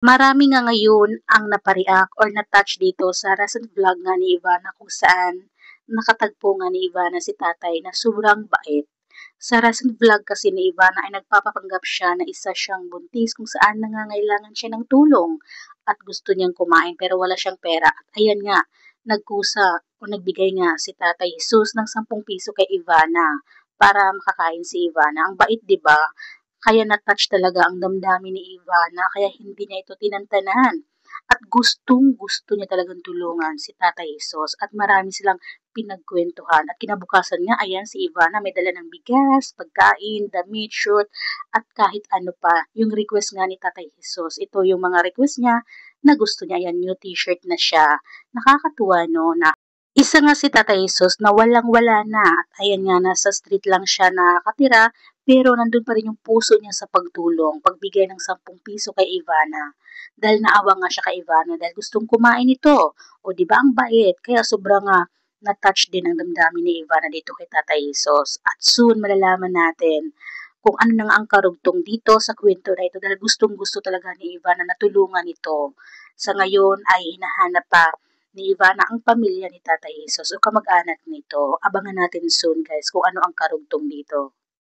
Marami nga ngayon ang napareact or na-touch dito sa recent vlog nga ni Ivana kung saan nakatagpo nga ni Ivana si tatay na sobrang bait. Sa recent vlog kasi ni Ivana ay nagpapapanggap siya na isa siyang buntis kung saan nangangailangan siya ng tulong at gusto niyang kumain pero wala siyang pera. At ayan nga, nagkusa o nagbigay nga si Tatay Jesus ng 10 piso kay Ivana para makakain si Ivana. Ang bait, 'di ba? Kaya na-touch talaga ang damdamin ni Ivana kaya hindi niya ito tinantanan. At gustong-gusto niya talagang tulungan si Tatay Jesus at marami silang pinagkwentuhan. At kinabukasan nga, ayan si Ivana may dala ng bigas, pagkain, damit, shirt, at kahit ano pa. Yung request nga ni Tatay Jesus, ito yung mga request niya na gusto niya. Ayan, new t-shirt na siya. Nakakatuwa no na isa nga si Tatay Jesus na walang-wala na at ayan nga nasa street lang siya nakatira pero nandun pa rin yung puso niya sa pagtulong, pagbigay ng 10 piso kay Ivana. Dahil naawa nga siya kay Ivana dahil gustong kumain ito. O di ba ang bait? Kaya sobrang na-touch din ang damdamin ni Ivana dito kay Tatay Jesus. At soon malalaman natin kung ano nang ang karugtong dito sa kwento na ito dahil gustong-gusto talaga ni Ivana na tulungan ito. Sa ngayon ay hinahanap pa ni Ivana ang pamilya ni Tatay Jesus o kamag-anak nito. Abangan natin soon guys kung ano ang karugtong dito.